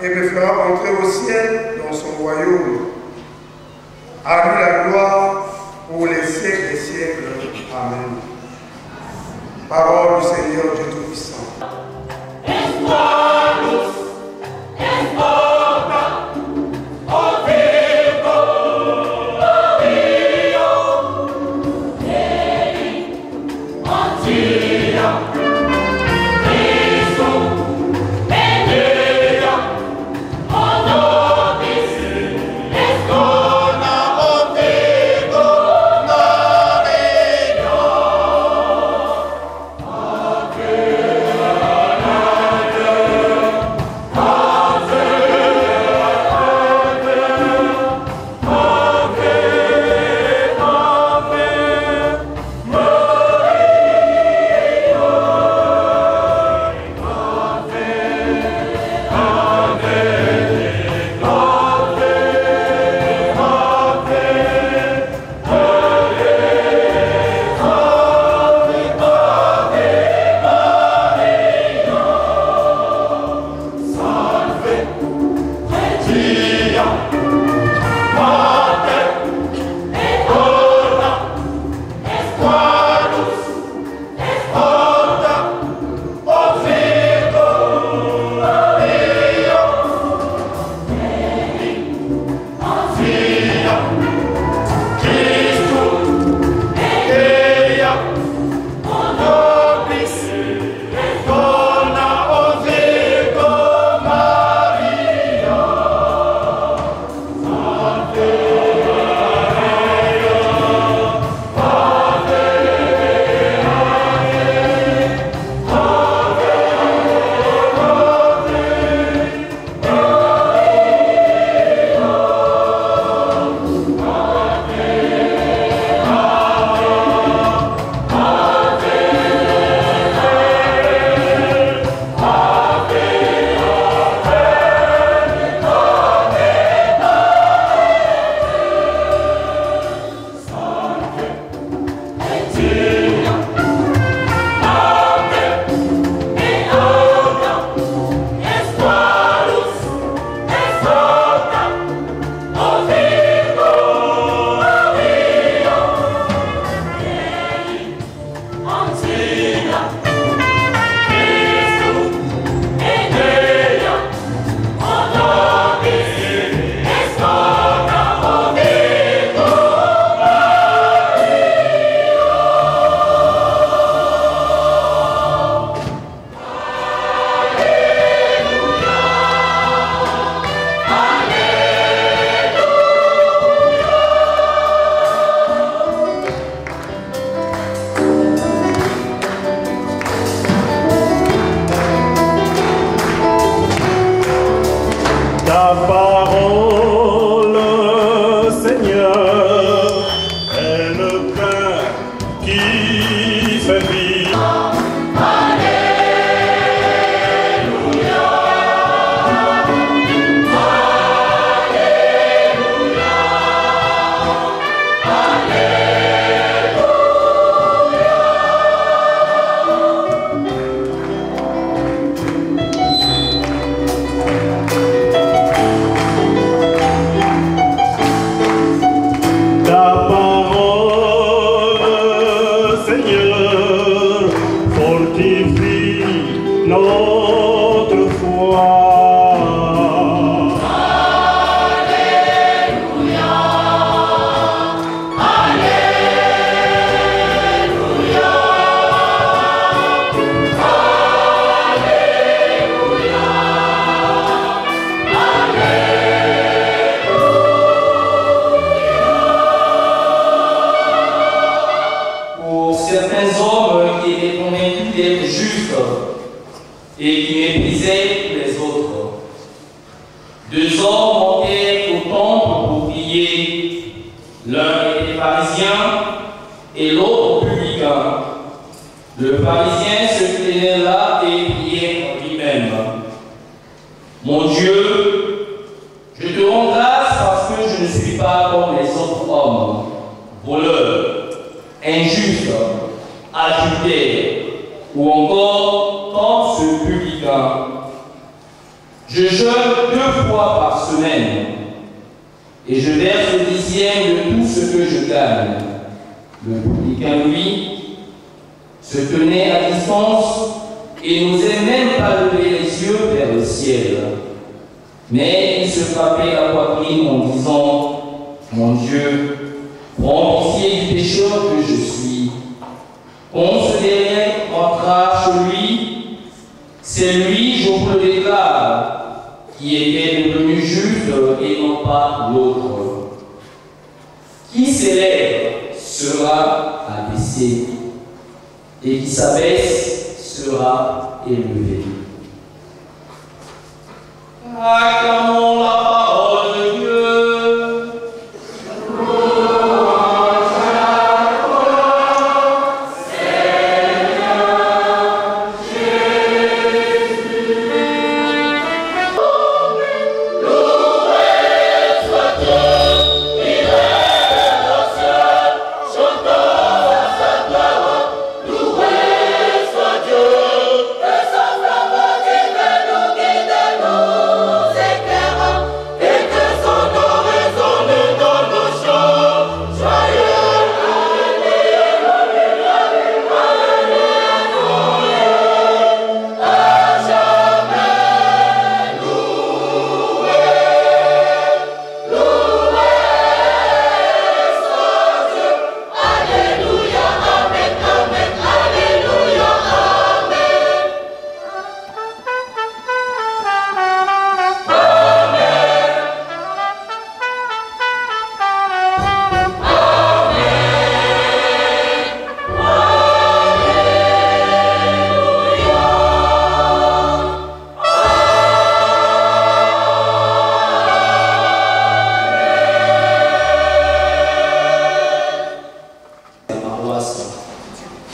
et me fera entrer au ciel dans son royaume. À lui la gloire pour les siècles des siècles. Amen. Parole du Seigneur Dieu Tout-Puissant. Et qui méprisaient tous les autres. Deux hommes montèrent au temple pour prier. L'un était pharisien et l'autre publicain. Le pharisien se tenait là et priait en lui-même. Mon Dieu, je te rends grâce parce que je ne suis pas comme les autres hommes, voleurs, injustes, adultères, ou encore comme ce publicain. Je jeûne 2 fois par semaine, et je verse le 10e de tout ce que je gagne. Le publicain, lui, se tenait à distance et n'osait même pas lever les yeux vers le ciel. Mais il se frappait la poitrine en disant: mon Dieu, prends pitié du pécheur que je suis. Quand ce dernier entra chez lui, c'est lui, je vous le déclare, qui était devenu juste et non pas l'autre. Qui s'élève sera abaissé, et qui s'abaisse sera élevé. Acclamons la parole de Dieu.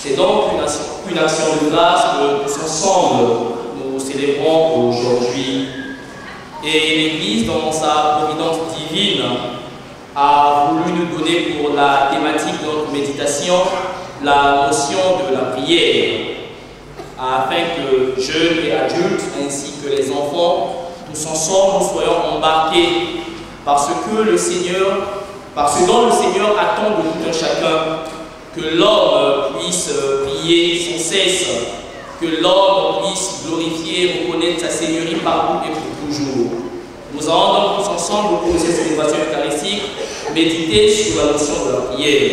C'est donc une action de grâce que tous ensemble nous célébrons aujourd'hui. Et l'Église, dans sa providence divine, a voulu nous donner pour la thématique de notre méditation la notion de la prière, afin que jeunes et adultes, ainsi que les enfants, tous ensemble, nous soyons embarqués par ce dont le Seigneur attend de tout un chacun. Que l'homme puisse prier sans cesse, que l'homme puisse glorifier et reconnaître sa Seigneurie partout et pour toujours. Nous allons donc tous ensemble, au cours de cette célébration eucharistique, méditer sur la notion de la prière.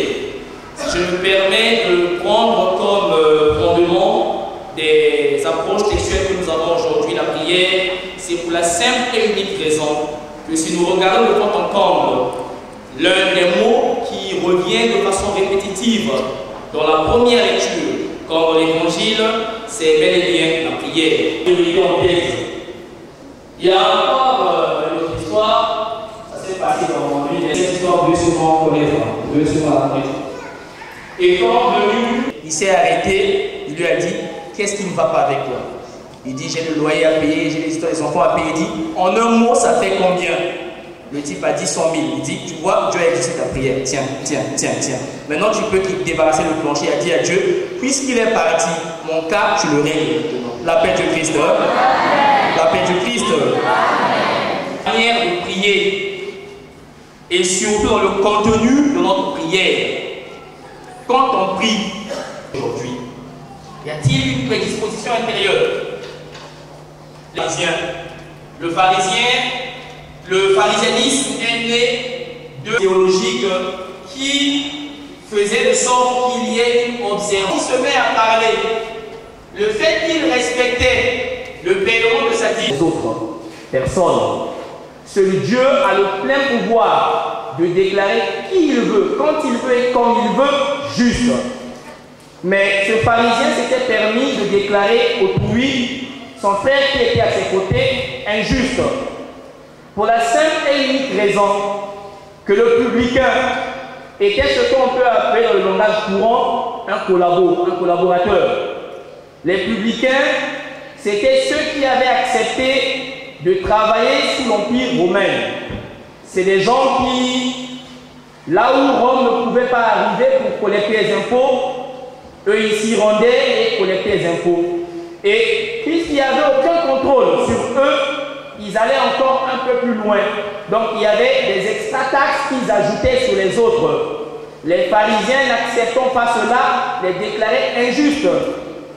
Si je me permets de prendre comme fondement des approches textuelles que nous avons aujourd'hui, la prière, c'est pour la simple et unique raison que si nous regardons de fond en comble, l'un des mots qui revient de façon répétitive dans la première lecture, comme dans l'évangile, c'est bel et bien la prière. Il y a encore une autre histoire, ça s'est passé dans une des histoires de souvent connaître. Et quand venu, il s'est arrêté, il lui a dit: qu'est-ce qui ne va pas avec toi? Il dit: j'ai le loyer à payer, j'ai les histoires des enfants à payer. Il dit: en un mot, ça fait combien? Le type a dit 100 000. Il dit: tu vois, Dieu a exaucé ta prière. Tiens. Maintenant, tu peux te débarrasser le plancher. Il a dit à Dieu: puisqu'il est parti, mon cas, tu le règles maintenant. La paix du Christ. La paix du Christ. La manière de prier et surtout dans le contenu de notre prière. Quand on prie aujourd'hui, y a-t-il une prédisposition intérieure? Le pharisianisme est né de théologiques qui faisaient de sorte qu'il y ait une observance. Il se met à parler. Le fait qu'il respectait le paiement de sa dîme des autres personnes, seul Dieu a le plein pouvoir de déclarer qui il veut, quand il veut et comme il veut, juste. Mais ce pharisien s'était permis de déclarer autrui, son frère qui était à ses côtés, injuste. Pour la simple et unique raison que le publicain était ce qu'on peut appeler dans le langage courant un collaborateur. Les publicains, c'était ceux qui avaient accepté de travailler sous l'Empire romain. C'est des gens qui, là où Rome ne pouvait pas arriver pour collecter les impôts, eux ils s'y rendaient et collectaient les impôts. Et puisqu'il n'y avait aucun contrôle sur eux, ils allaient encore un peu plus loin. Donc il y avait des extra-taxes qu'ils ajoutaient sur les autres. Les pharisiens, n'acceptant pas cela, les déclaraient injustes.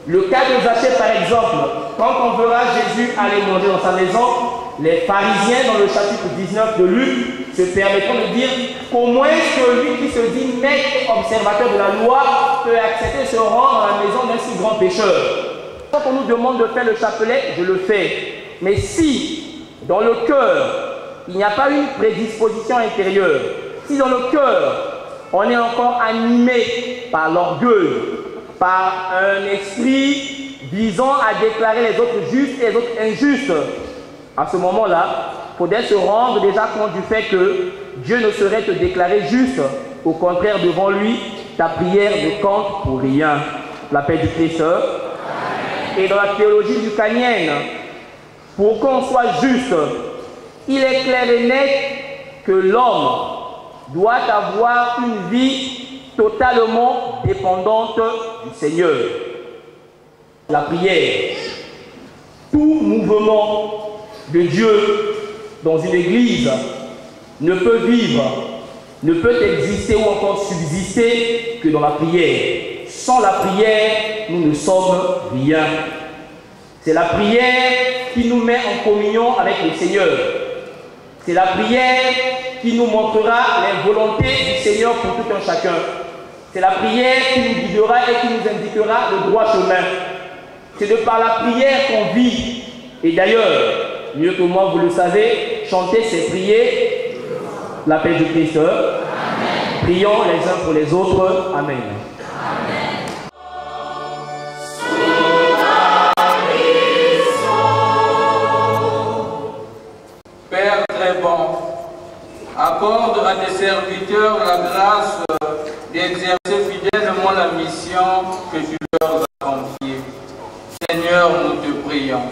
Le cas de Zachée par exemple, quand on verra Jésus aller manger dans sa maison, les pharisiens dans le chapitre 19 de Luc se permettront de dire comment est-ce que lui qui se dit maître et observateur de la loi peut accepter de se rendre à la maison d'un si grand pécheur. Quand on nous demande de faire le chapelet, je le fais. Mais si dans le cœur, il n'y a pas une prédisposition intérieure, si dans le cœur, on est encore animé par l'orgueil, par un esprit visant à déclarer les autres justes et les autres injustes, à ce moment-là, il faudrait se rendre déjà compte du fait que Dieu ne saurait te déclarer juste. Au contraire, devant lui, ta prière ne compte pour rien. La paix du Christ. Et dans la théologie lucanienne, pour qu'on soit juste, il est clair et net que l'homme doit avoir une vie totalement dépendante du Seigneur. La prière, tout mouvement de Dieu dans une église ne peut vivre, ne peut exister ou encore subsister que dans la prière. Sans la prière, nous ne sommes rien. C'est la prière qui nous met en communion avec le Seigneur. C'est la prière qui nous montrera les volontés du Seigneur pour tout un chacun. C'est la prière qui nous guidera et qui nous indiquera le droit chemin. C'est de par la prière qu'on vit. Et d'ailleurs, mieux que moi, vous le savez, chanter, c'est prier. La paix du Christ. Amen. Prions les uns pour les autres. Amen. Père très bon, accorde à tes serviteurs la grâce d'exercer fidèlement la mission que tu leur as confiée. Seigneur, nous te prions.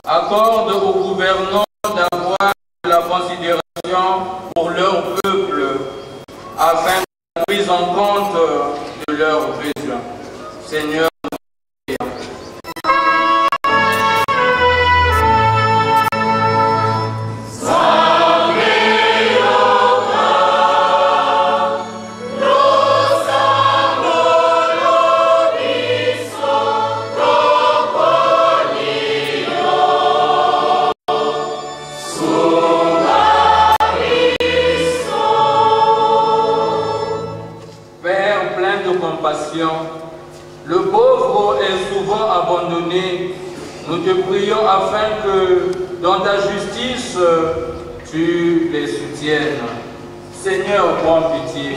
Accorde aux gouvernants d'avoir la considération pour leur peuple, afin de la prise en compte de leurs besoins. Seigneur, nous prions. Le pauvre est souvent abandonné. Nous te prions afin que dans ta justice, tu les soutiennes. Seigneur, prends pitié.